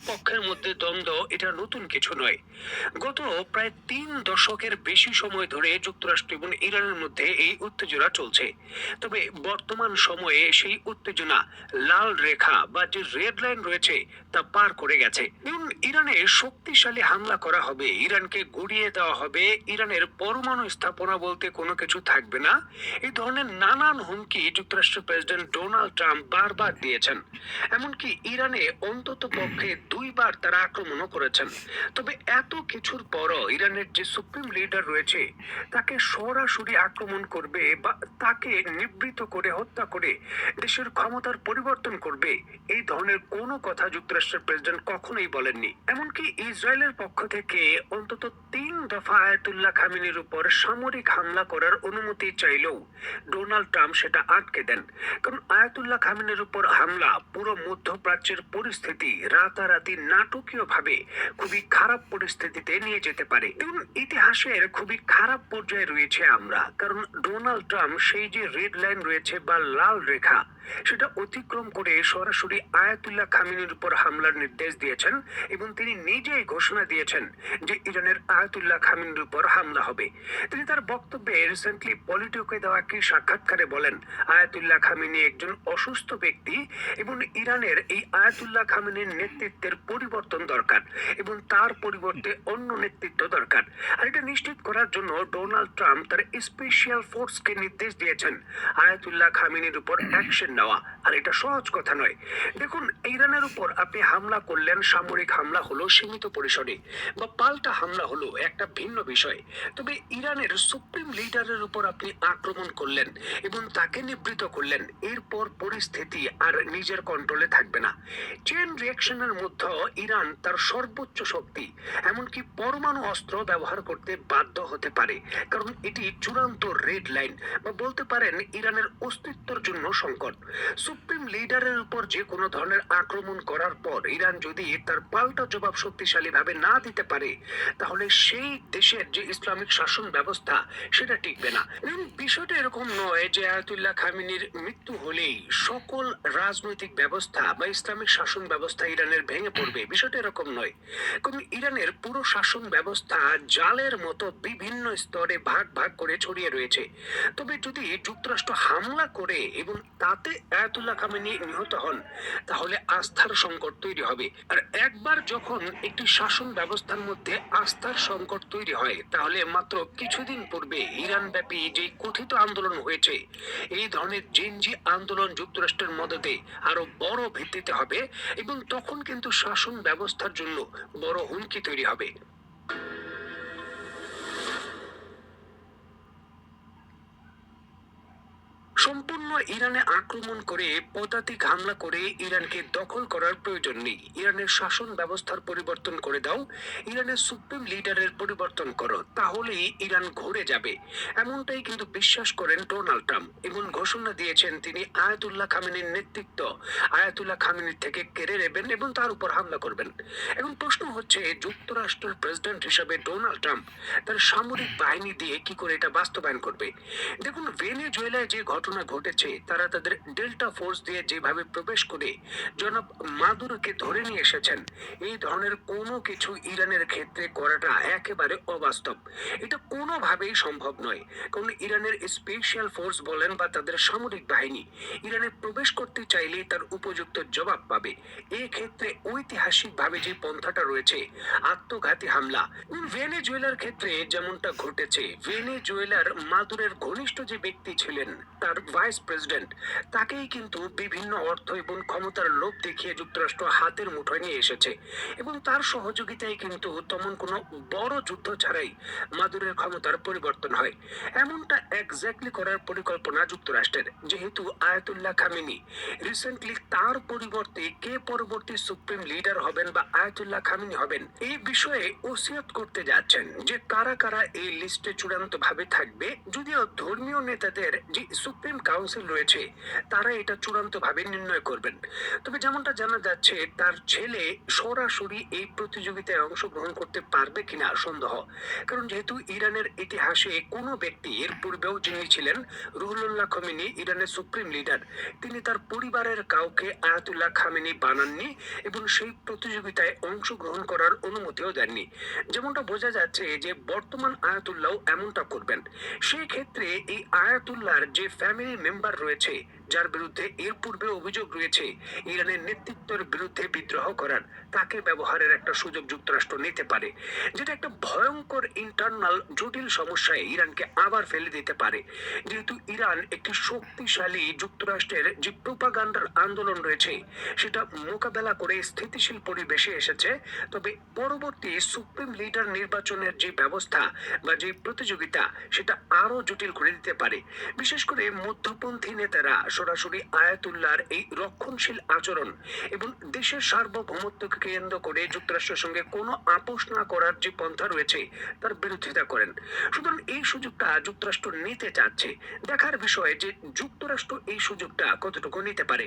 পক্ষের মধ্যে দ্বন্দ্ব এটা নতুন কিছু নয়। গত প্রায় 3 দশকের বেশি সময় ধরে যুক্তরাষ্ট্র এবং ইরানের মধ্যে এই উত্তেজনা চলছে। তবে বর্তমান সময়ে সেই উত্তেজনা লাল রেখা বা যে রেড লাইন রয়েছে তা পার করে গেছে। এবং ইরানে শক্তিশালী হামলা করা হবে, ইরানকে গুড়িয়ে দেওয়া হবে, ইরানের পরমাণু স্থাপনা বলতে কোনো কিছু থাকবে না, এই ধরনের নানান হুমকি যুক্তরাষ্ট্রের প্রেসিডেন্ট ডোনাল্ড ট্রাম্প বারবার দিয়েছেন। এমনকি ইরানে অন্তত পক্ষে 2বার তারা আক্রমণও করেছেন। তবে এত কিছুর পরও ইরানের যে সুপ্রিম লিডার রয়েছে তাকে সরাসরি আক্রমণ করবে বা তাকে নিবৃত করে হত্যা করে দেশের ক্ষমতার পরিবর্তন করবে, এই ধরনের কোনো কথা যুক্তরাষ্ট্রের প্রেসিডেন্ট কখনোই বলেননি। এমনকি ইসরায়েলের পক্ষ থেকে অন্তত 3 দফা আয়াতুল্লাহ খামেনির উপর সামরিক হামলা করার অনুমতি চাইলেও ডোনাল্ড ট্রাম্প সেটা আটকে দেন। কারণ আয়াতুল্লাহ খামেনির উপর হামলা পুরো মধ্যপ্রাচ্যের পরিস্থিতি রাতারাতি নাটকীয়ভাবে খুবই খারাপ পরিস্থিতিতে নিয়ে যেতে পারে। এবং ইতিহাসের খুবই খারাপ পর্যায়ে রয়েছে আমরা, কারণ ডোনাল্ড ট্রাম্প সেই যে রেড লাইন রয়েছে বা লাল রেখা সেটা অতিক্রম করে সরাসরি আয়াতুল্লাহ খামেনির উপর হামলার নির্দেশ দিয়েছেন এবং তিনি নিজেই ঘোষণা দিয়েছেন যে ইরানের আয়াতুল্লাহ খামেনির উপর হামলা হবে। তিনি তার বক্তব্যে রিসেন্টলি পলিটিকোকে দেওয়া একটি সাক্ষাৎকারে বলেন, আয়াতুল্লাহ খামেনি একজন অসুস্থ ব্যক্তি এবং ইরানের এই আয়াতুল্লাহ খামেনির নেতৃত্বের পরিবর্তন দরকার এবং তার পরিবর্তে অন্য নেতৃত্ব দরকার। আর এটা নিশ্চিত করার জন্য ডোনাল্ড ট্রাম্প তার স্পেশাল ফোর্সকে নির্দেশ দিয়েছেন আয়াতুল্লাহ খামেনির উপর অ্যাকশন নেওয়া। আর এটা সহজ কথা নয়। দেখুন, ইরানের উপর আপনি হামলা করলেন, সামরিক হামলা হলো সীমিত পরিসরে বা পাল্টা হামলা হলো একটা ভিন্ন বিষয়। তবে ইরানের সুপ্রিম লিডারের উপর আপনি আক্রমণ করলেন এবং তাকে নিবৃত করলেন, এরপর পরিস্থিতি আর নিজের কন্ট্রোলে থাকবে না। চেন রিঅ্যাকশনের মধ্যে ইরান তার সর্বোচ্চ শক্তি এমনকি পরমাণু অস্ত্র ব্যবহার করতে বাধ্য হতে পারে, কারণ এটি চূড়ান্ত রেড লাইন বা বলতে পারেন ইরানের অস্তিত্বের জন্য সংকট। সুপ্রিম লিডারের উপর যে কোনো ধরনের আক্রমণ করার পর ইরান যদি তার পাল্টা জবাব শক্তিশালীভাবে না দিতে পারে, তাহলে সেই দেশের যে ইসলামিক শাসন ব্যবস্থা সেটা টিকবে না। এবং বিষয়টা এরকম নয় যে আয়াতুল্লাহ খামেনির মৃত্যু হলেই সকল রাজনৈতিক ব্যবস্থা বা ইসলামিক শাসন ব্যবস্থা ইরানের ভেঙে পড়বে, বিষয়টা এরকম নয়। কারণ ইরানের পুরো শাসন ব্যবস্থা জালের মতো বিভিন্ন স্তরে ভাগ ভাগ করে ছড়িয়ে রয়েছে। তবে যদি যুক্তরাষ্ট্র হামলা করে এবং তাতে আয়াতুল্লাহ খামেনি নিহত হন, তাহলে আস্থার সংকট তৈরি হবে। আর একবার যখন একটি শাসন ব্যবস্থার মধ্যে আস্থার সংকট তৈরি হয়, তাহলে মাত্র কিছুদিন পূর্বে ইরান ব্যাপী যে কথিত আন্দোলন হয়েছে, এই ধরনের জেনজি আন্দোলন যুক্তরাষ্ট্রের মদতে আরো বড় ভিত্তিতে হবে এবং তখন কিন্তু শাসন ব্যবস্থার জন্য বড় হুমকি তৈরি হবে। সম্পূর্ণ ইরানে আক্রমণ করে পদাতিক হামলা করে ইরানকে দখল করার প্রয়োজন নেই। ইরানের শাসন ব্যবস্থার পরিবর্তন করে দাও, ইরানের সুপ্রিম লিডারের পরিবর্তন করো, তাহলেই ইরান ঘুরে যাবে। এমনটাই কিন্তু বিশ্বাস করেন ডোনাল্ড ট্রাম্প এবং ঘোষণা দিয়েছেন তিনি আয়াতুল্লাহ খামেনির নেতৃত্ব আয়াতুল্লাহ খামেনির থেকে কেড়ে নেবেন এবং তার উপর হামলা করবেন। এখন প্রশ্ন হচ্ছে, যুক্তরাষ্ট্রের প্রেসিডেন্ট হিসাবে ডোনাল্ড ট্রাম্প তার সামরিক বাহিনী দিয়ে কি করে এটা বাস্তবায়ন করবে? দেখুন, ভেনেজুয়েলায় যে ঘটনা ঘটেছে, তারা তাদের ডেল্টা ফোর্স দিয়ে যেভাবে প্রবেশ করে জনাব মাদুরোকে ধরে নিয়ে এসেছেন, এই ধরনের কোনো কিছু ইরানের ক্ষেত্রে করাটা একেবারে অবাস্তব। এটা কোনোভাবেই সম্ভব নয়। কারণ ইরানের স্পেশাল ফোর্স বলেন বা তাদের সামরিক বাহিনী ইরানে প্রবেশ করতে চাইলে তার উপযুক্ত জবাব পাবে। এক্ষেত্রে ঐতিহাসিকভাবে যে পন্থাটা রয়েছে, আত্মঘাতী হামলা। ভেনেজুয়েলার ক্ষেত্রে যেমনটা ঘটেছে, ভেনেজুয়েলার মাদুরের ঘনিষ্ঠ যে ব্যক্তি ছিলেন, তার ভাইস প্রেসিডেন্ট, তাকেই কিন্তু বিভিন্ন অর্থ এবং ক্ষমতার লোভ দেখিয়ে যুক্তরাষ্ট্র হাতের মুঠোয় নিয়ে এসেছে এবং তার সহযোগিতায় কিন্তু তেমন কোনো বড় যুদ্ধ ছাড়াই মাদুরের ক্ষমতার পরিবর্তন হয়। এমনটা এক্স্যাক্টলি করার পরিকল্পনা যুক্তরাষ্ট্রের, যেহেতু আয়াতুল্লাহ খামেনি রিসেন্টলি তার পরিবর্তে কে পরবর্তী সুপ্রিম লিডার হবেন বা আয়াতুল্লাহ খামেনি হবেন এই বিষয়ে ওসিয়ত করতে যাচ্ছেন যে কারা কারা এই লিস্টে চূড়ান্ত ভাবে থাকবে। যদিও ধর্মীয় নেতাদের যে সুপ্রিম কাউন্সিল কাউন্সিল রয়েছে, তারা এটা চূড়ান্তভাবে নির্ণয় করবেন। তবে যেমনটা জানা যাচ্ছে, তার ছেলে সরাসরি এই প্রতিযোগিতায় অংশগ্রহণ করতে পারবে কিনা সন্দেহ। কারণ যেহেতু ইরানের ইতিহাসে কোনো ব্যক্তি এর পূর্বেও যিনি ছিলেন রুহুল্লাহ খমেনি, ইরানের সুপ্রিম লিডার, তিনি তার পরিবারের কাউকে আয়াতুল্লাহ খামেনি বানাননি এবং সেই প্রতিযোগিতায় অংশগ্রহণ করার অনুমতিও দেননি। যেমনটা বোঝা যাচ্ছে যে বর্তমান আয়াতুল্লাহ এমনটা করবেন। সেই ক্ষেত্রে এই আয়াতুল্লাহর যে ফ্যামিলি মেম্বার রয়েছে, যার বিরুদ্ধে এর পূর্বে অভিযোগ রয়েছে ইরানের নেতৃত্বের বিরুদ্ধে বিদ্রোহ করার, তাকে ব্যবহারের একটা সুযোগ যুক্তরাষ্ট্র নিতে পারে, যেটা একটা ভয়ঙ্কর ইন্টারনাল জটিল সমস্যায় ইরানকে আবার ফেলে দিতে পারে। যেহেতু ইরান একটি শক্তিশালী যুক্তরাষ্ট্রের যে প্রোপাগান্ডার আন্দোলন রয়েছে, সেটা মোকাবেলা করে স্থিতিশীল পরিবেশে এসেছে। তবে পরবর্তী সুপ্রিম লিডার নির্বাচনের যে ব্যবস্থা বা যে প্রতিযোগিতা, সেটা আরো জটিল করে দিতে পারে। বিশেষ করে মধ্যপন্থী নেতারা সরাসরি আয়াতুল্লাহর এই রক্ষণশীল আচরণ এবং দেশের সার্বভৌমত্বকে কেন্দ্র করে যুক্তরাষ্ট্রের সঙ্গে কোনো আপোষ না করার যে পন্থা রয়েছে, তার বিরোধিতা করেন। সুতরাং এই সুযোগটা যুক্তরাষ্ট্র নিতে চাচ্ছে। দেখার বিষয় যে যুক্তরাষ্ট্র এই সুযোগটা কতটুকু নিতে পারে।